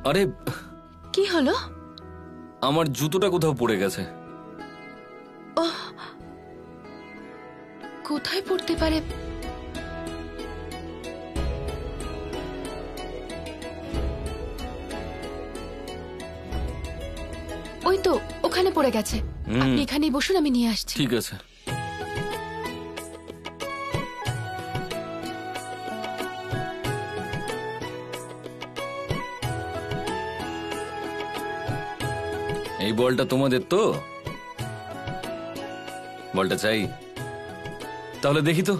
আরে কি হলো? আমার জুতোটা কোথাও পড়ে গেছে। কোথায় পড়তে পারে? ওই তো ওখানে পড়ে গেছে। আপনি এখানেই বসুন, আমি নিয়ে আসছি। ঠিক আছে। এই বলটা তোমাদের তো? বলটা চাই? তাহলে দেখি তো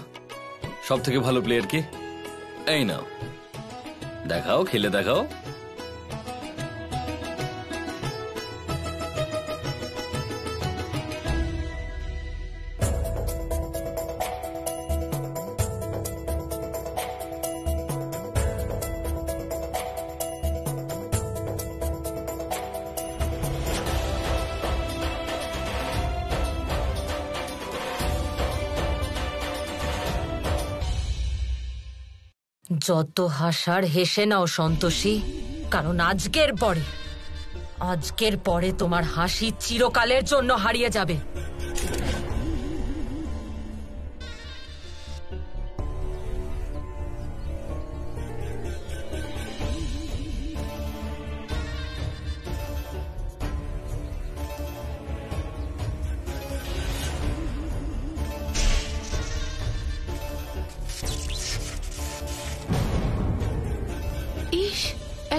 সব থেকে ভালো প্লেয়ার কে। এই নাও, দেখাও, খেলে দেখাও। যত হাসার হেসে নাও সন্তোষী, কারণ আজকের পরে তোমার হাসি চিরকালের জন্য হারিয়ে যাবে।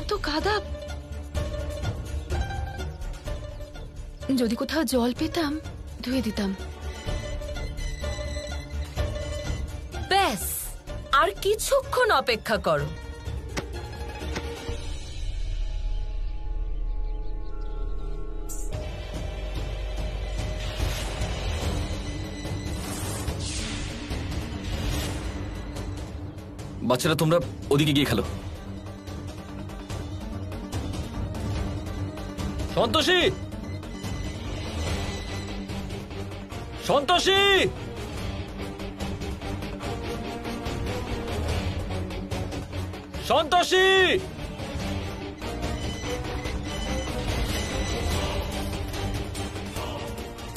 এত কাদা, যদি কোথাও জল পেতাম ধুয়ে দিতাম। ব্যাস, আর কিছুক্ষণ অপেক্ষা করো। বাচ্চারা তোমরা ওদিকে গিয়ে খেলো। সন্তোষী, সন্তোষী, সন্তোষী,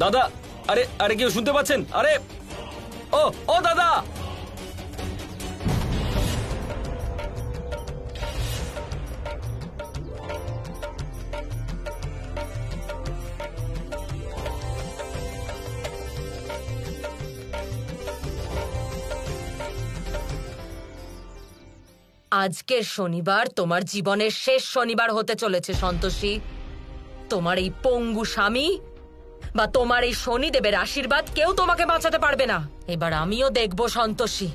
দাদা, আরে আরে কেউ শুনতে পাচ্ছেন? আরে ও ও দাদা, আজকের শনিবার তোমার জীবনের শেষ শনিবার হতে চলেছে সন্তোষী। তোমার এই পঙ্গু স্বামী বা তোমার এই শনিদেবের আশীর্বাদ কেউ তোমাকে বাঁচাতে পারবে না। এবার আমিও দেখব সন্তোষী,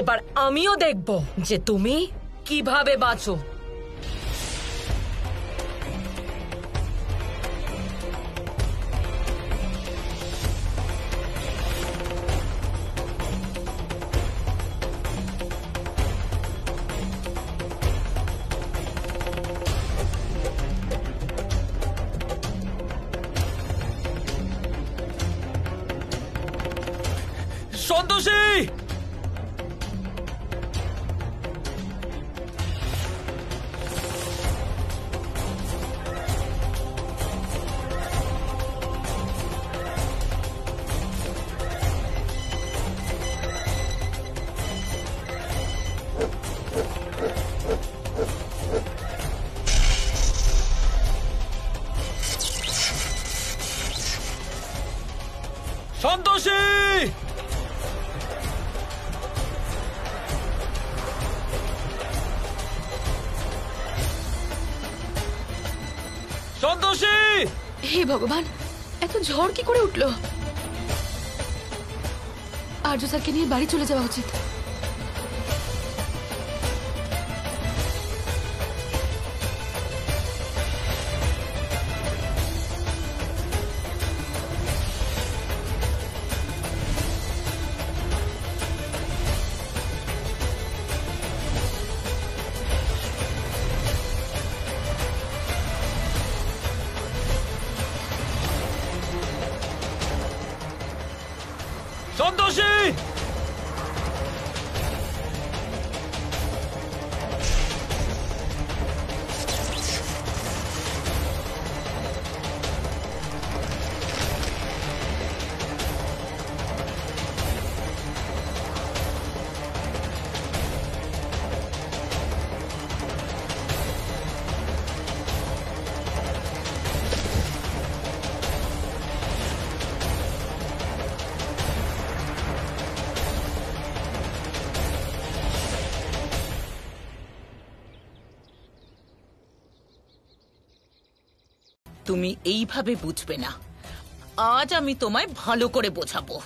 এবার আমিও দেখব যে তুমি কিভাবে বাঁচো। সন্তোষী, সন্তোষী, সন্তোষী। হে ভগবান, এত ঝড় কি করে উঠলো? আর্য স্যারকে নিয়ে বাড়ি চলে যাওয়া উচিত। সন্তোষী, তুমি এইভাবে বুঝবে না। আজ আমি তোমায় ভালো করে বোঝাবো।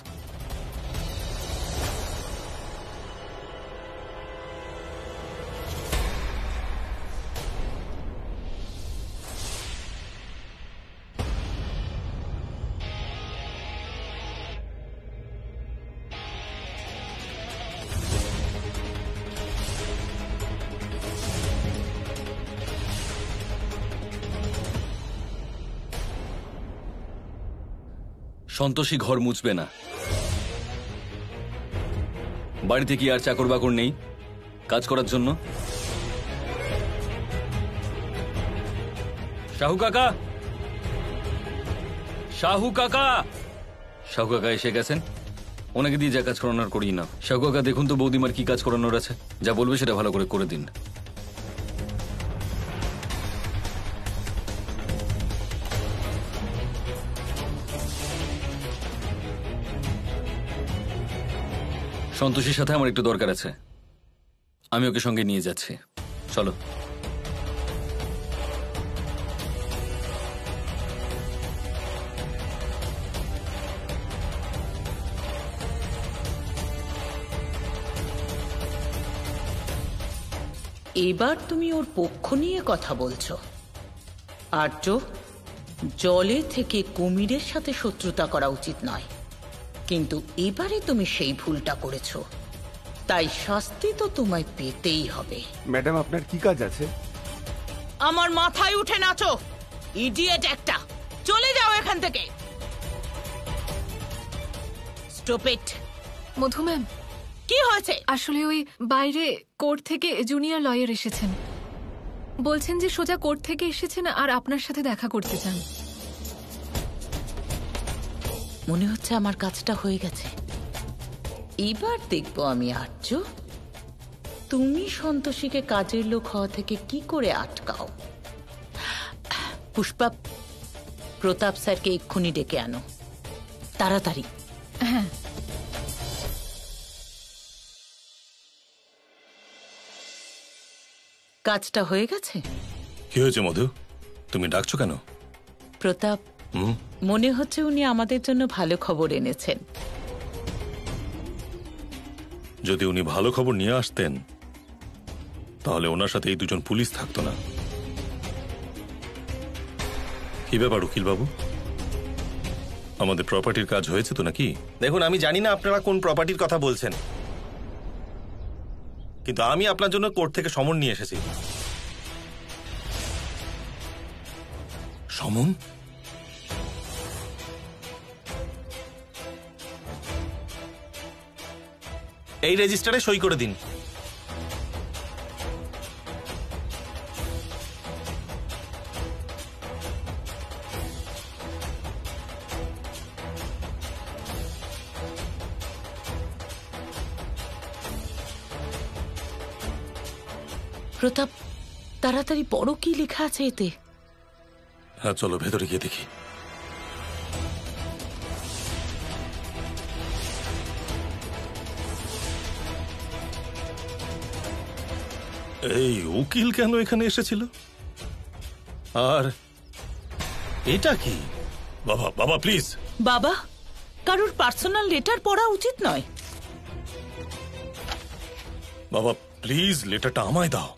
সন্তোষী ঘর মুছবে না। বাড়িতে কি আর চাকর বাকর নেই কাজ করার জন্য? শাহু কাকা, শাহু কাকা, শাহু কাকা এসে গেছেন। ওনাকে দিয়ে যা কাজ করানোর করিয়ে না। শাহু কাকা দেখুন তো বৌদিমার কি কাজ করানোর আছে, যা বলবে সেটা ভালো করে করে দিন। সন্তোষীর সাথে আমার একটু দরকার আছে, আমি ওকে সঙ্গে নিয়ে যাচ্ছি। চলো। এবার তুমি ওর পক্ষ নিয়ে কথা বলছো। আর্য, জলে থেকে কুমিরের সাথে শত্রুতা করা উচিত নয়, কিন্তু এবারে তুমি সেই ভুলটা করেছো, তাই শাস্তি তো তোমায় পেতেই হবে। ম্যাডাম, আপনার কি কাজ আছে? আমার মাথায় উঠে নাচো, ইডিয়েট একটা! চলে যাও এখান থেকে। Stop it. মধু ম্যাম, কি হয়েছে? আসলে ওই বাইরে কোর্ট থেকে জুনিয়র লয়ার এসেছেন, বলছেন যে সোজা কোর্ট থেকে এসেছেন আর আপনার সাথে দেখা করতে চান। মনে হচ্ছে আমার কাজটা হয়ে গেছে। এবার দেখবো আমি আর্য, তুমি সন্তোষীকে কাজের লোক হওয়া থেকে কি করে আটকাও। পুষ্পা, প্রতাপ স্যারকে এক্ষুনি ডেকে আনো, তাড়াতাড়ি। হ্যাঁ। কাজটা হয়ে গেছে। কি হয়েছে মধু, তুমি ডাকছো কেন? প্রতাপ, মনে হচ্ছে উনি আমাদের জন্য ভালো খবর এনেছেন। যদি উনি ভালো খবর নিয়ে আসতেন তাহলে ওনার সাথে এই দুজন পুলিশ থাকতো না। কি ব্যাপার উকিল বাবু, আমাদের প্রপার্টির কাজ হয়েছে তো নাকি? দেখুন, আমি জানি না আপনারা কোন প্রপার্টির কথা বলছেন, কিন্তু আমি আপনার জন্য কোর্ট থেকে সমন নিয়ে এসেছি। সমন? এই রেজিস্টারে সই করে দিন। প্রতাপ, তাড়াতাড়ি পড়ো কি লেখা আছে এতে। হ্যাঁ চলো ভেতরে গিয়ে দেখি। এই উকিল কেন এখানে এসেছিল? আর এটা কি? বাবা বাবা প্লিজ। বাবা, কারোর পার্সোনাল লেটার পড়া উচিত নয়। বাবা প্লিজ লেটারটা আমায় দাও।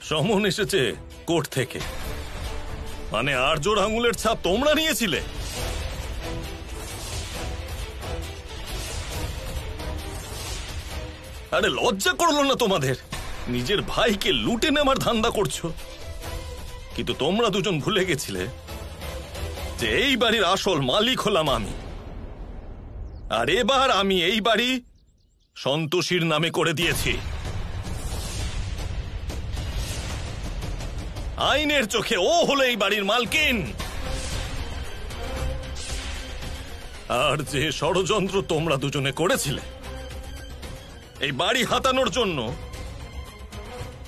সমন এসেছে কোর্ট থেকে, মানে আর্যর আঙুলের ছাপ তোমরা নিয়েছিলে? আরে লজ্জা করলো না তোমাদের? নিজের ভাইকে লুটে নেওয়ার ধান্দা করছো, কিন্তু তোমরা দুজন ভুলে গেছিলে যে এই বাড়ির আসল মালিক হলাম আমি। আর এবার আমি এই বাড়ি সন্তোষীর নামে করে দিয়েছি। আইনের চোখে ও হলো এই বাড়ির মালকিন। আর যে ষড়যন্ত্র তোমরা দুজনে করেছিলে এই বাড়ি হাতানোর জন্য,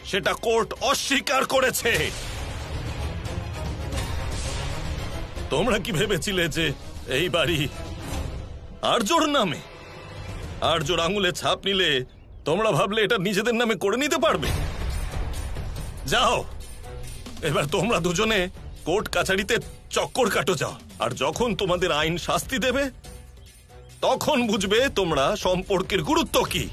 সেটা কোর্ট অস্বীকার করেছে। তোমরা কি ভেবেছিলে যে এই বাড়ি আর্যর নামে? আর্যর আঙুলে ছাপ নিলে তোমরা ভাবলে এটা নিজেদের নামে করে নিতে পারবে? যাও, এবার তোমরা দুজনে কোর্ট কাছারিতে চক্কর কাটো যাও, আর যখন তোমাদের আইন শাস্তি দেবে তখন বুঝবে তোমরা সম্পর্কের গুরুত্ব কি।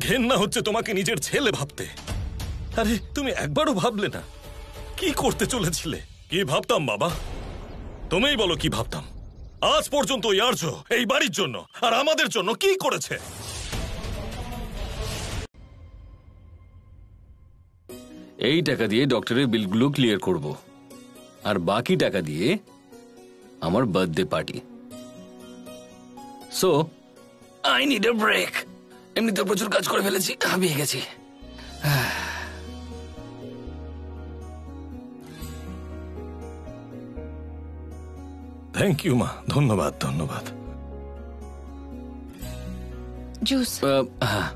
ঘেন্না হচ্ছে তোমাকে নিজের ছেলে ভাবতে। আরে তুমি একবারও ভাবলে না কি করতে চলেছিলে? কি ভাবতাম বাবা, তুমিই বলো কি ভাবতাম? আজ পর্যন্ত ওই আর্য এই বাড়ির জন্য আর আমাদের জন্য কি করেছে? এই টাকা দিয়ে ডক্টরের বিলগুলো ক্লিয়ার করব, আর বাকি টাকা দিয়ে আমার birthday party. So I need a break. এমনিতে প্রচুর কাজ করে ফেলেছি, হাঁপিয়ে গেছি। থ্যাংক ইউ মা, ধন্যবাদ ধন্যবাদ। জুস। হ্যাঁ,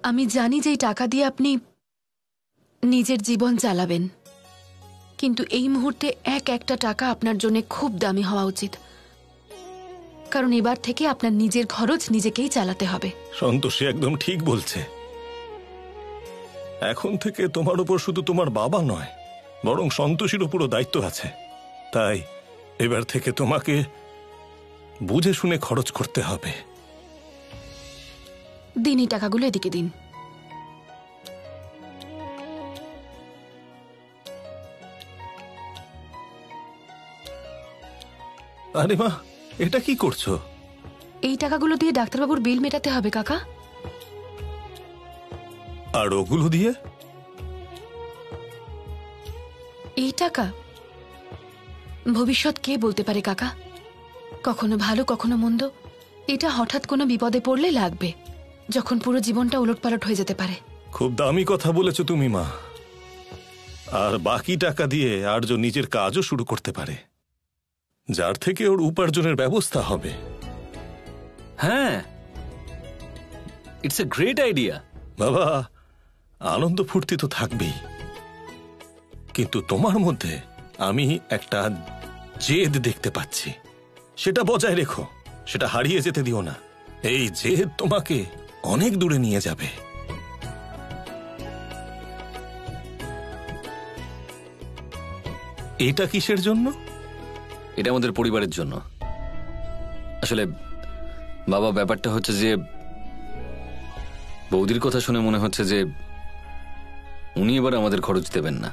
আমি জানি যে এই টাকা দিয়ে আপনি নিজের জীবন চালাবেন, কিন্তু এই মুহূর্তে একটা টাকা আপনার জন্য খুব দামি হওয়া উচিত, কারণ এবার থেকে আপনার নিজের খরচ নিজেকেই চালাতে হবে। সন্তোষী একদম ঠিক বলছে। এখন থেকে তোমার উপর শুধু তোমার বাবা নয়, বরং সন্তোষীর উপরও দায়িত্ব আছে। তাই এবার থেকে তোমাকে বুঝে শুনে খরচ করতে হবে। দিন এই টাকাগুলো এদিকে দিন। আরে মা, এটা কি করছো? এই টাকাগুলো দিয়ে ডাক্তারবাবুর বিল মেটাতে হবে কাকা। আর ওগুলো দিয়ে? এই টাকা ভবিষ্যৎ কে বলতে পারে কাকা, কখনো ভালো কখনো মন্দ। এটা হঠাৎ কোনো বিপদে পড়লে লাগবে, যখন পুরো জীবনটা উলটপালট হয়ে যেতে পারে। খুব দামি কথা বলেছো তুমি মা। আর বাকি টাকা দিয়ে আর্য নিজের কাজও শুরু করতে পারে, যার থেকে ওর উপার্জনের ব্যবস্থা হবে। হ্যাঁ, ইটস এ গ্রেট আইডিয়া। বাবা, আনন্দ ফুর্তি তো থাকবেই, কিন্তু তোমার মধ্যে আমি একটা জেদ দেখতে পাচ্ছি। সেটা বজায় রেখো, সেটা হারিয়ে যেতে দিও না। এই জেদ তোমাকে অনেক দূরে নিয়ে যাবে। এটা কিসের জন্য? এটা আমাদের পরিবারের জন্য। আসলে বাবা, ব্যাপারটা হচ্ছে যে বৌদির কথা শুনে মনে হচ্ছে যে উনি এবার আমাদের খরচ দেবেন না।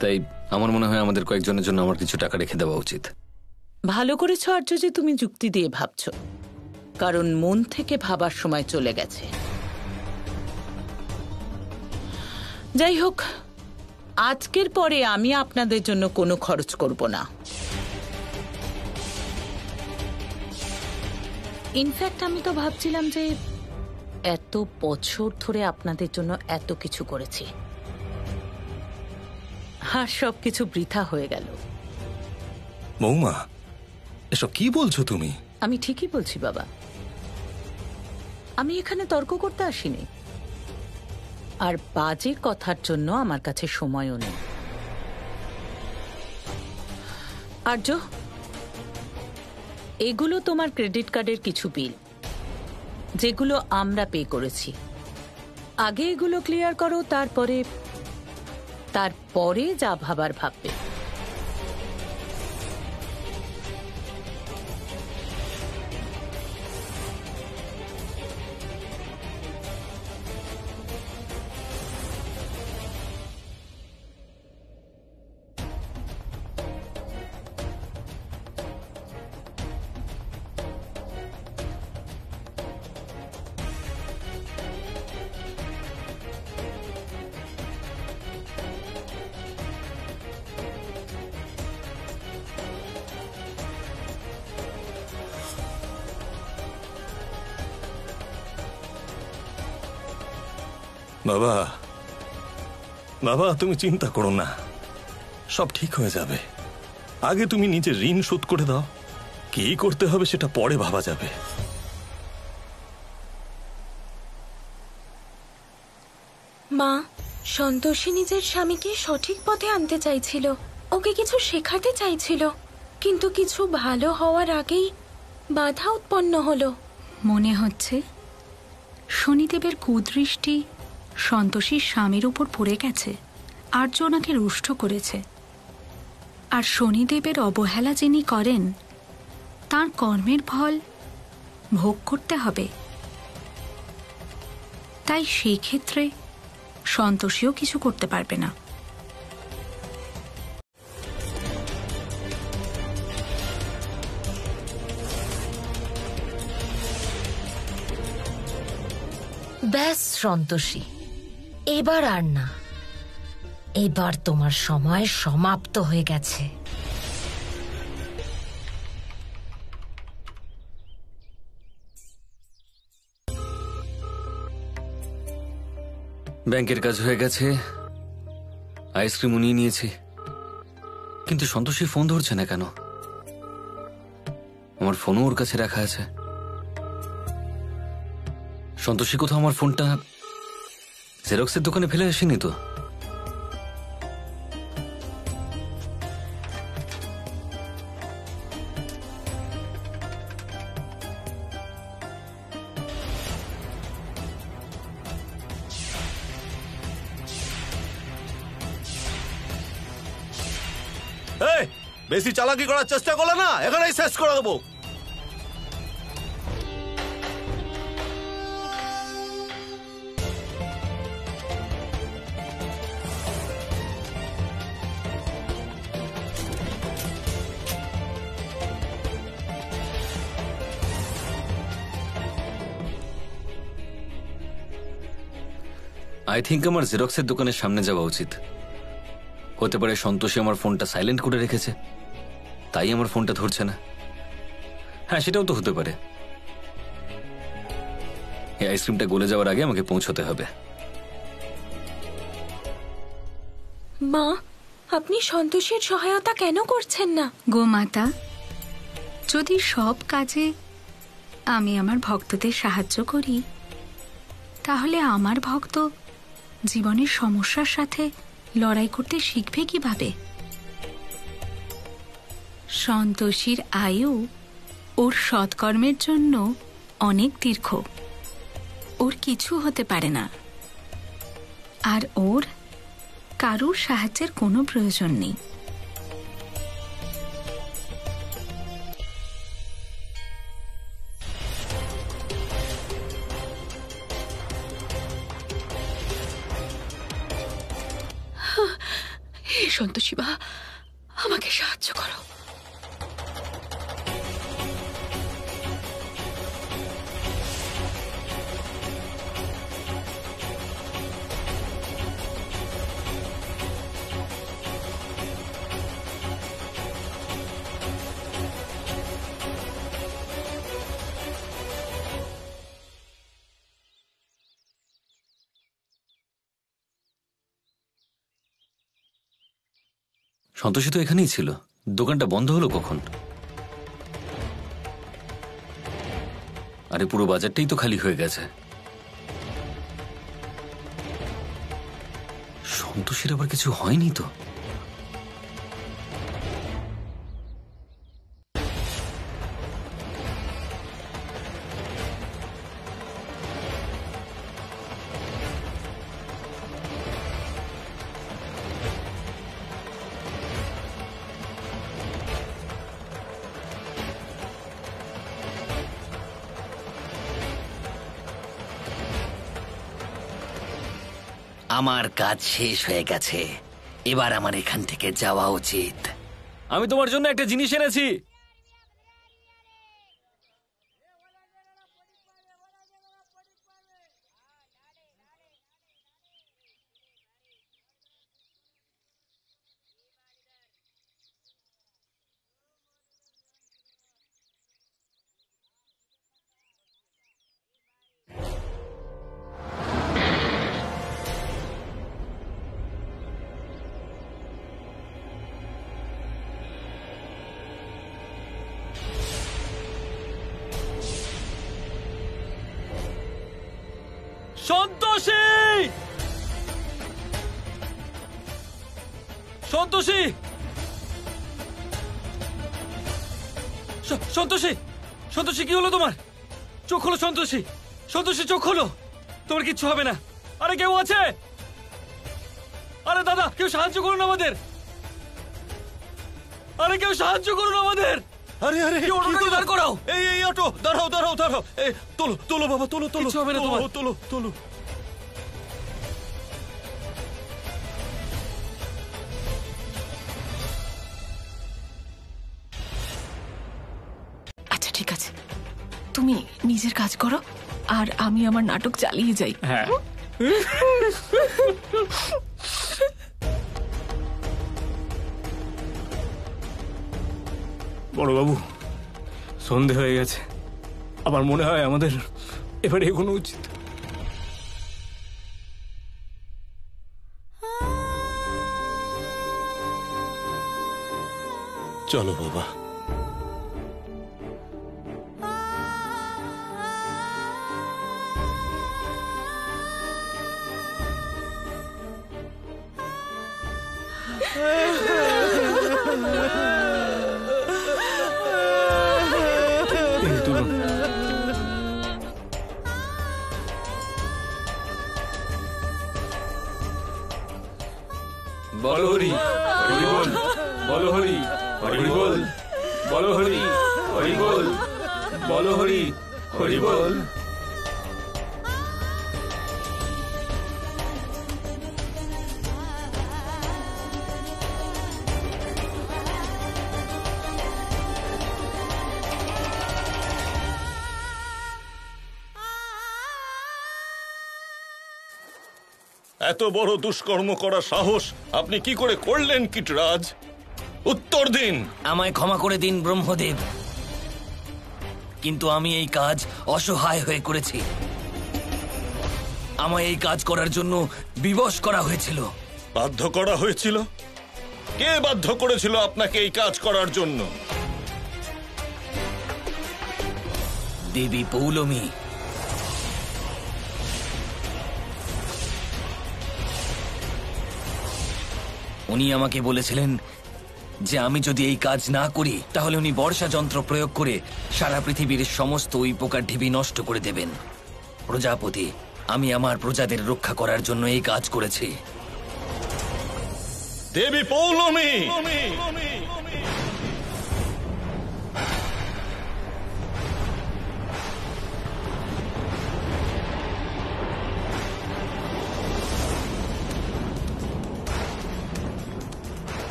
তাই আমার মনে হয় আমাদের কয়েকজনের জন্য আমার কিছু টাকা রেখে দেওয়া উচিত। ভালো করেছ আর্য যে তুমি যুক্তি দিয়ে ভাবছো, কারণ মন থেকে ভাবার সময় চলে গেছে। যাই হোক, আজকের পরে আমি আপনাদের জন্য কোনো খরচ করব না। ইনফ্যাক্ট আমি তো ভাবছিলাম যে এত বছর ধরে আপনাদের জন্য এত কিছু করেছি, আর সবকিছু বৃথা হয়ে গেল। বৌমা, এসব কি বলছো তুমি? আমি ঠিকই বলছি বাবা, আমি এখানে তর্ক করতে আসিনি, আর বাজে কথার জন্য আমার কাছে সময়ও নেই। আর্য, এগুলো তোমার ক্রেডিট কার্ডের কিছু বিল, যেগুলো আমরা পে করেছি। আগে এগুলো ক্লিয়ার করো, তারপরে যা ভাবার ভাববে। বাবা, বাবা, তুমি চিন্তা করো না, সব ঠিক হয়ে যাবে। আগে তুমি নিজের ঋণ শোধ করে দাও, কি করতে হবে সেটা পরে ভাবা যাবে। মা, সন্তোষী নিজের স্বামীকে সঠিক পথে আনতে চাইছিল, ওকে কিছু শেখাতে চাইছিল, কিন্তু কিছু ভালো হওয়ার আগেই বাধা উৎপন্ন হলো। মনে হচ্ছে শনিদেবের কুদৃষ্টি সন্তোষীর স্বামীর উপর পড়ে গেছে। আর্য ওনাকে রুষ্ট করেছে, আর শনিদেবের অবহেলা যিনি করেন তার কর্মের ফল ভোগ করতে হবে। তাই সেই ক্ষেত্রে সন্তোষীও কিছু করতে পারবে না। ব্যাস সন্তোষী, এবার আর না, এবার তোমার সময় সমাপ্ত হয়ে গেছে। ব্যাংকের কাজ হয়ে গেছে, আইসক্রিমও নিয়ে নিয়েছি, কিন্তু সন্তোষী ফোন ধরছে না কেন? আমার ফোনও ওর কাছে রাখা আছে। সন্তোষী কোথাও আমার ফোনটা জেরক্সের দোকানে ফেলে আসেনি তো? বেশি চালাকি করার চেষ্টা করলে না এখানেই শেষ করে দেবো। আই থিঙ্ক আমার জেরক্সের দোকানের সামনে যাওয়া উচিত। হতে পারে সন্তোষী আমার ফোনটা সাইলেন্ট করে রেখেছে, তাই আমার ফোনটা ধরছে না। হ্যাঁ, সেটাও তো হতে পারে। এই আইসক্রিমটা গলে যাওয়ার আগে আমাকে পৌঁছতে হবে। মা, আপনি সন্তোষীর সহায়তা কেন করছেন না? গোমাতা, যদি সব কাজে আমি আমার ভক্তদের সাহায্য করি, তাহলে আমার ভক্ত জীবনের সমস্যার সাথে লড়াই করতে শিখবে কিভাবে? সন্তোষীর আয়ু ওর সৎকর্মের জন্য অনেক দীর্ঘ, ওর কিছু হতে পারে না, আর ওর কারুর সাহায্যের কোনো প্রয়োজন নেই। হে সন্তোষী মা, আমাকে সাহায্য করো। সন্তোষী তো এখানেই ছিল, দোকানটা বন্ধ হলো কখন? আরে পুরো বাজারটাই তো খালি হয়ে গেছে। সন্তোষীর আবার কিছু হয়নি তো? আমার কাজ শেষ হয়ে গেছে, এবার আমার এখান থেকে যাওয়া উচিত। আমি তোমার জন্য একটা জিনিস এনেছি। সন্তোষী! সন্তোষী, সন্তোষী, সন্তোষী কি হলো তোমার? চোখ খোলো সন্তোষী, সন্তোষী চোখ খোলো, তোমার কিচ্ছু হবে না। আরে কেউ আছে? আরে দাদা, কেউ সাহায্য করুন আমাদের, আরে কেউ সাহায্য করুন আমাদের। আরে আরে কি অটোটাকে দাঁড় করাও। এই অটো, দাঁড়াও দাঁড়াও দাঁড়াও, এই তোলো তোলো বাবা, তোলো তোলো, কিচ্ছু হবে না তোমার। তোলো তোলো। আচ্ছা ঠিক আছে, তুমি নিজের কাজ করো আর আমি আমার নাটক চালিয়ে যাই। হ্যাঁ, বড়বাবু, সন্ধে হয়ে গেছে, আমার মনে হয় আমাদের এবারে এগোনো উচিত। চলো বাবা। এই তুলুন। বলো হরি, হরি বল, বলো হরি, হরি বল, বলো হরি, হরি বল, বলো হরি, হরি বল। এত বড় দুষ্কর্ম করার সাহস আপনি কি করে করলেন কিটরাজ? উত্তর দিন। আমায় ক্ষমা করে দিন ব্রহ্মদেব, কিন্তু আমি এই কাজ অসহায় হয়ে করেছি। আমায় এই কাজ করার জন্য বিবশ করা হয়েছিল। বাধ্য করা হয়েছিল? কে বাধ্য করেছিল আপনাকে এই কাজ করার জন্য? দেবী পৌলমী। উনি আমাকে বলেছিলেন যে আমি যদি এই কাজ না করি তাহলে উনি বর্ষা যন্ত্র প্রয়োগ করে সারা পৃথিবীর সমস্ত ওই পোকার ঢিবি নষ্ট করে দেবেন। প্রজাপতি, আমি আমার প্রজাদের রক্ষা করার জন্য এই কাজ করেছি। দেবী পৌলমী,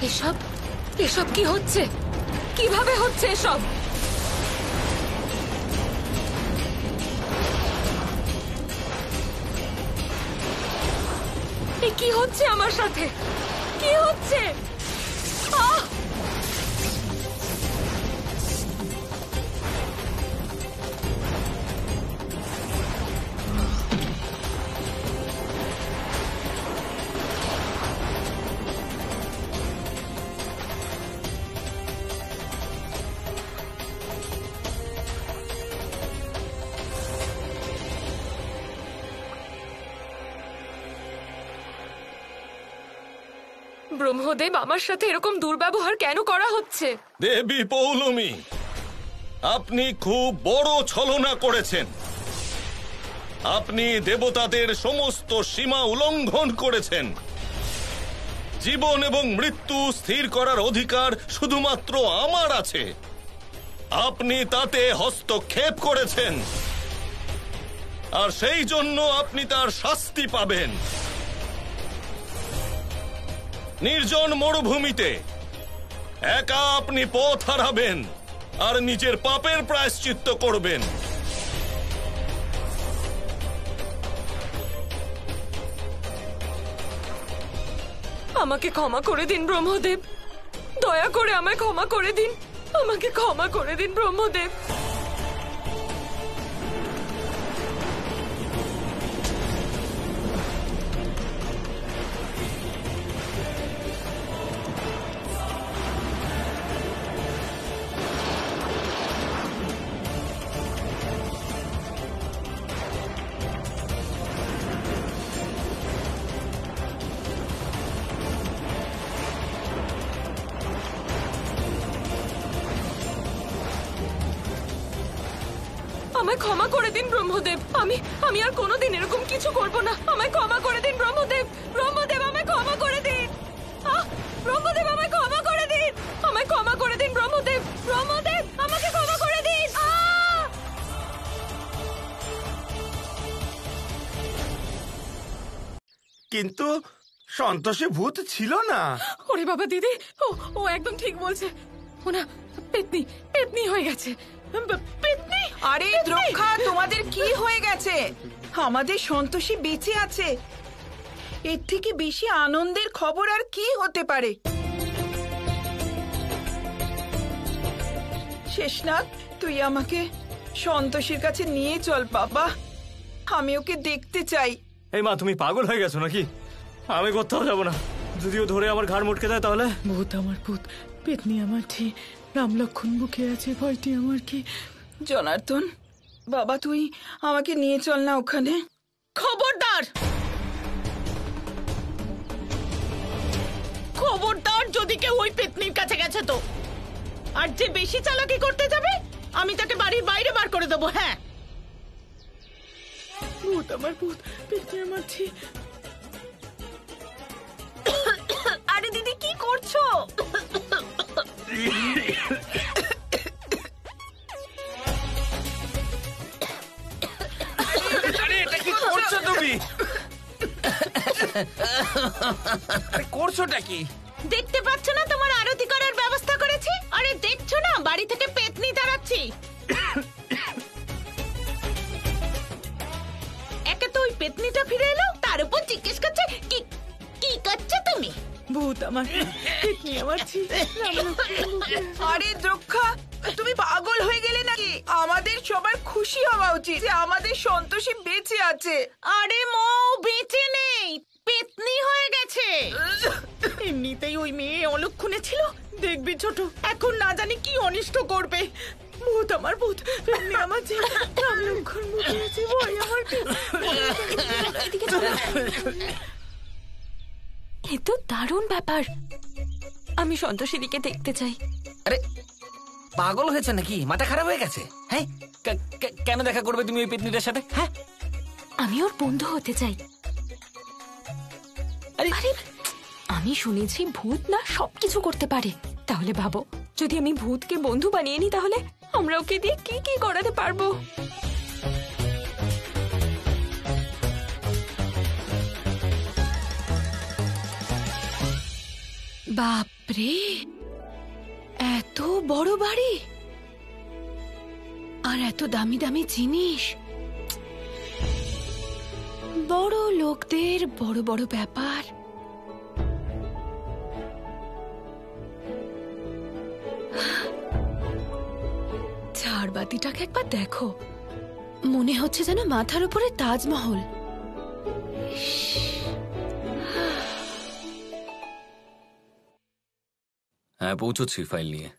এসব এসব কি হচ্ছে? কিভাবে হচ্ছে এসব? এ কি হচ্ছে আমার সাথে? কি হচ্ছে? আহ! ব্রহ্মদেব, আমার সাথে এরকম দুর্ব্যবহার কেন করা হচ্ছে? দেবী পৌলমী, আপনি খুব বড় ছলনা করেছেন। আপনি দেবতাদের সমস্ত সীমা উল্লঙ্ঘন করেছেন। জীবন এবং মৃত্যু স্থির করার অধিকার শুধুমাত্র আমার আছে। আপনি তাতে হস্তক্ষেপ করেছেন, আর সেই জন্য আপনি তার শাস্তি পাবেন। নির্জন মরুভূমিতে একা আপনি পথ হারাবেন আর নিজের পাপের প্রায়শ্চিত্ত করবেন। আমাকে ক্ষমা করে দিন ব্রহ্মদেব, দয়া করে আমায় ক্ষমা করে দিন, আমাকে ক্ষমা করে দিন ব্রহ্মদেব। আমায় ক্ষমা করে দিন ব্রহ্মদেব, আমি আর কোনোদিন এরকম কিছু করব না। আমায় ক্ষমা করে দিন ব্রহ্মদেব, ব্রহ্মদেব আমায় ক্ষমা করে দিন। ব্রহ্মদেব আমায় ক্ষমা করে দিন, আমায় ক্ষমা করে দিন ব্রহ্মদেব, ব্রহ্মদেব আমাকে ক্ষমা করে দিন। কিন্তু সন্তোষে ভূত ছিল না। ওরে বাবা দিদি, ও একদম ঠিক বলছে। ও না, পেতনি পেতনি হয়ে গেছে, পেতনি। আরে দ্রক্ষা, তোমাদের কি হয়ে গেছে? আমাদের সন্তোষী বেঁচে আছে, এর থেকে বেশি আনন্দের খবর আর কি হতে পারে? শেষনাথ, তুই আমাকে সন্তোষীর কাছে নিয়ে চল বাবা, আমি ওকে দেখতে চাই। এই মা, তুমি পাগল হয়ে গেছো নাকি? আমি কোথাও যাবো না। যদিও ধরে আমার ঘাড় মুটকে দেয় তাহলে? ভূত আমার ভূত, পেতনি আমার ঠিক, রাম লক্ষণ বুকে আছে, ভয়টি আমার কি? জনার্দন বাবা, তুই আমাকে নিয়ে চল না ওখানে। খবরদার, খবরদার, যদি কেউ ওই পেতনির কাছে গেছে তো, আর যে বেশি চালাকি করতে যাবে আমি তাকে বাড়ির বাইরে বার করে দেবো। হ্যাঁ, ভূত আমার ভূত, পেতনি আমার ঠিক। আরে দিদি, কি করছো? করছো তুমি? করছোটা কি? দেখতে পাচ্ছ না তোমার আরতি করার ব্যবস্থা করেছি? আরে দেখছো না বাড়ি থেকে পেতনি তাড়াচ্ছি। একে তো ওই পেতনিটা ফিরে এলো, তার উপর জিজ্ঞেস করছে কি কি করছো তুমি? ভূত আমার, পেতনি আমার ঠিক। আরে দ্রক্ষা, তুমি পাগল হয়ে গেলে নাকি? আমাদের সবার খুশি হওয়া উচিত যে আমাদের সন্তোষী বেঁচে আছে। আরে মৌ বেঁচে নেই, পেতনি হয়ে গেছে। এমনিতেই ওই মেয়ে অলক্ষণে ছিল, দেখবি ছোট, এখন না জানি কি অনিষ্ট করবে। ভূত আমার ভূত, পেতনি আমার ঠিক, রাম লক্ষণ বুকে আছে, ভয় আমার কি? এ তো দারুণ ব্যাপার, আমি সন্তোষীদিকে দেখতে চাই। আরে পাগল হয়েছে নাকি? মাথা খারাপ হয়ে গেছে? হ্যাঁ, কেন দেখা করবে তুমি ওই পেতনিটার সাথে? হ্যাঁ, আমি ওর বন্ধু হতে চাই। আরে আমি শুনেছি ভূত না সবকিছু করতে পারে। তাহলে ভাবো, যদি আমি ভূতকে বন্ধু বানিয়ে নিই, তাহলে আমরা ওকে দিয়ে কি কি করাতে পারবো। বাপরে, এত বড় বাড়ি আর এত দামি দামি জিনিস। বড় লোকদের বড় বড় ব্যাপার। ঝাড়বাতিটাকে একবার দেখো, মনে হচ্ছে যেন মাথার উপরে তাজমহল। হ্যাঁ, পৌঁছচ্ছি ফাইল নিয়ে।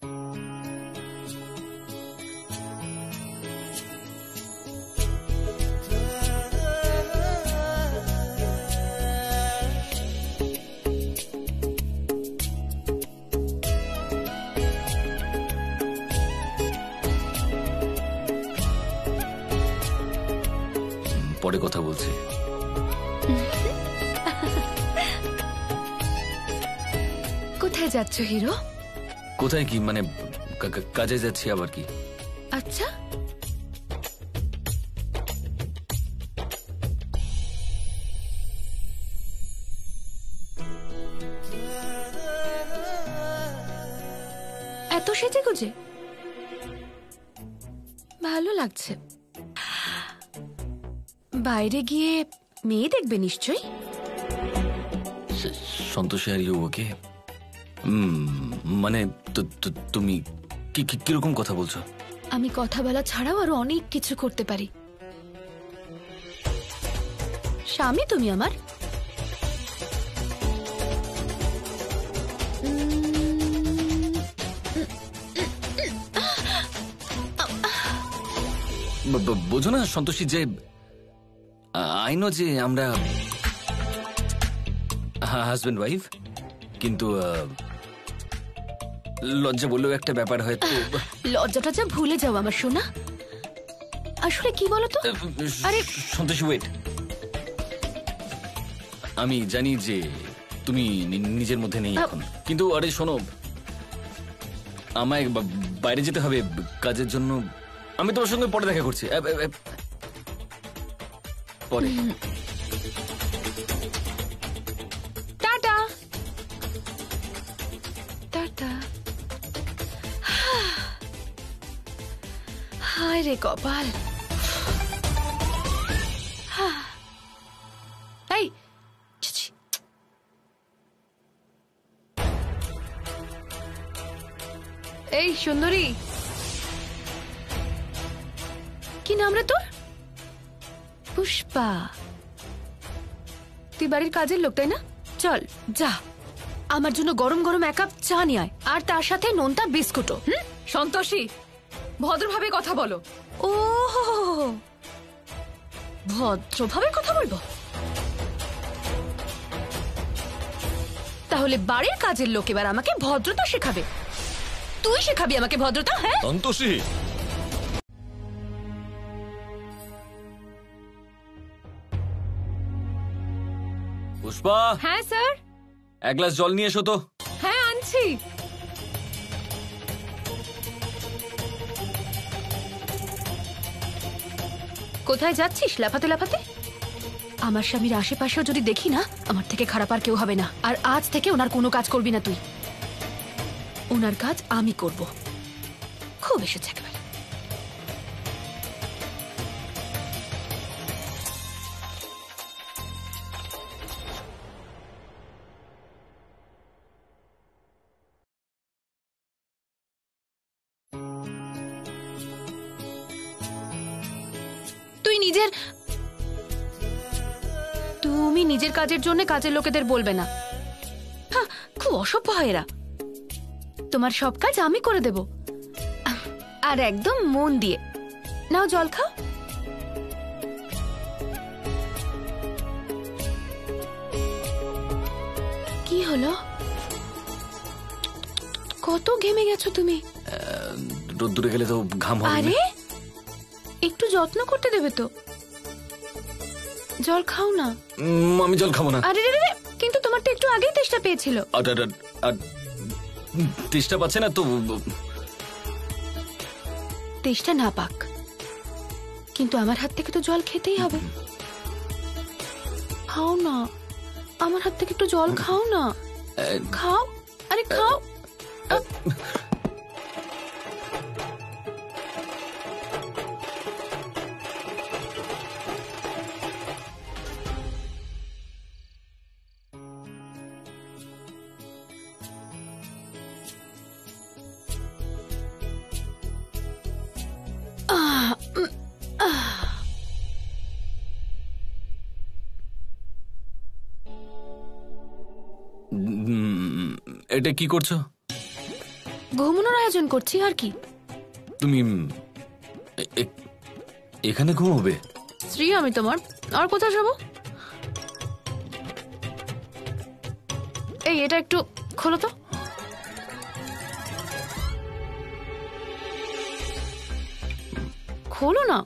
পরে কথা বলছি। কোথায় যাচ্ছ হিরো? কোথায় কি মানে, কাজে যাচ্ছি। আবার কি? আচ্ছা, এত সেজে গুজে ভালো লাগছে। বাইরে গিয়ে মেয়ে দেখবে নিশ্চয়ই। Santoshi are you okay? মানে তুমি কিরকম কথা বলছো? আমি কথা বলা ছাড়াও আরো অনেক কিছু করতে পারি। স্বামী তুমি আমার। বোঝো না সন্তোষী, যে আই নো যে আমরা হাজবেন্ড ওয়াইফ, কিন্তু লজ্জা বললেও একটা ব্যাপার হয়তো। লজ্জাটা যা ভুলে যাও আমার সোনা। আসলে কি বলতো? আরে সন্তোষী ওয়েট, আমি জানি যে তুমি নিজের মধ্যে নেই এখন, কিন্তু আরে শোনো, আমায় বাইরে যেতে হবে কাজের জন্য। আমি তোমার সঙ্গে পরে দেখা করছি, পরে। Tata tata. হায় রে কপাল। এই এই সুন্দরী, কি নাম রে তোর? পুষ্পা। তুই বাড়ির কাজের লোক তাই না? চল যা, আমার জন্য গরম গরম 1 কাপ চা নিয়ে আয়, আর তার সাথে নোনতা বিস্কুটও। সন্তোষী, ভদ্রভাবে কথা বলো। ও ভদ্রভাবে কথা বলবো? তাহলে বাড়ির কাজের লোক এবার আমাকে ভদ্রতা শেখাবে। তুই শেখাবি আমাকে ভদ্রতা? হ্যাঁ সন্তোষী, পুষ্পা। হ্যাঁ স্যার। 1 গ্লাস জল নিয়ে এসো তো। হ্যাঁ আনছি। কোথায় যাচ্ছিস লাফাতে লাফাতে? আমার স্বামীর আশেপাশেও যদি দেখি না, আমার থেকে খারাপ আর কেউ হবে না। আর আজ থেকে ওনার কোনো কাজ করবি না তুই। ওনার কাজ আমি করব। খুব এসেছে একেবারে। তুমি নিজের কাজের জন্য কাজের লোকেদের বলবে না। হ্যাঁ, খুব অসভ্য হয় এরা। তোমার সব কাজ আমি করে দেব, আর একদম মন দিয়ে। নাও জল খাও। কি হলো? কত ঘেমে গেছো তুমি? রোদ্দুরে গেলে তো ঘাম হবে। আরে একটু যত্ন করতে দেবে তো। জল খাও না। আমি জল খাবো না। আরে রে রে, কিন্তু তোমার তো একটু আগেই তেষ্টা পেয়েছিল। তেষ্টা পাচ্ছে না তো। তেষ্টা না পাক, কিন্তু আমার হাত থেকে তো জল খেতেই হবে। খাও না, আমার হাত থেকে একটু জল খাও না। খাও, আরে খাও। এটা কি করছো? ঘুমানোর আয়োজন করছি। আর কি? তুমি এখানে ঘুমোবে? স্ত্রী আমি তোমার, আর কোথায় যাবো? এই এটা একটু খোলো তো। খোলো না।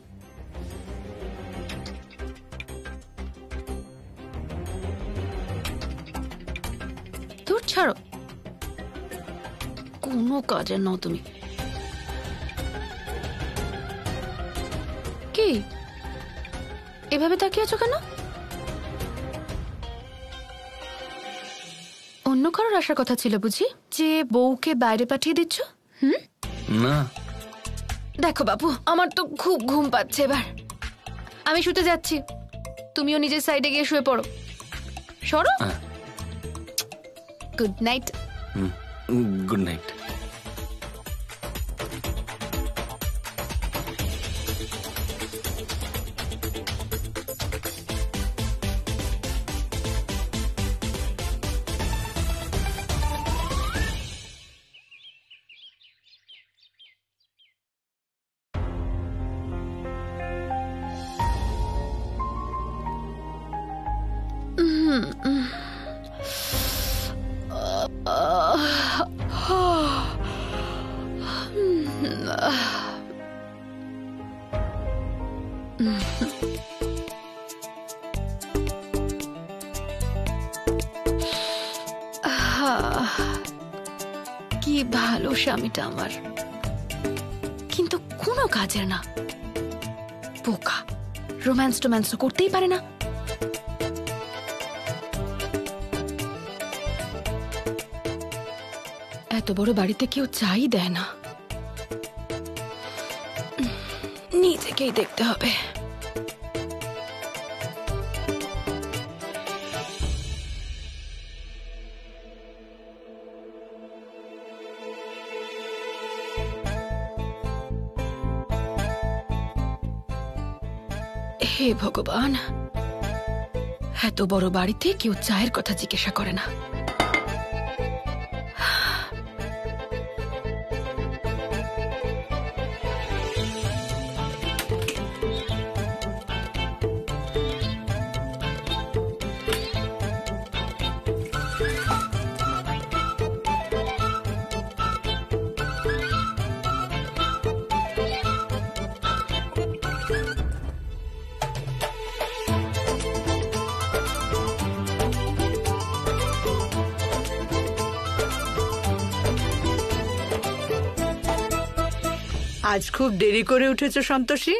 দূর ছাড়ো, কোনো কাজের নাও তুমি। কি এভাবে তাকিয়ে আছো কেন? অন্য কারোর আসার কথা ছিল বুঝি, যে বউকে বাইরে পাঠিয়ে দিচ্ছ? হুম, না। দেখো বাবু, আমার তো খুব ঘুম পাচ্ছে এবার। আমি শুতে যাচ্ছি, তুমিও নিজের সাইডে গিয়ে শুয়ে পড়ো। সরো। Good night. Good night. কি ভালো স্বামীটা আমার, কিন্তু কোনো কাজের না। বোকা, রোম্যান্স টোম্যান্স তো করতেই পারে না। এত বড় বাড়িতে কেউ চাই দেয় না, নিজেকেই দেখতে হবে। হে ভগবান, এত বড় বাড়িতে কেউ চায়ের কথা জিজ্ঞাসা করে না। আজ খুব দেরি করে উঠেছো সন্তোষী।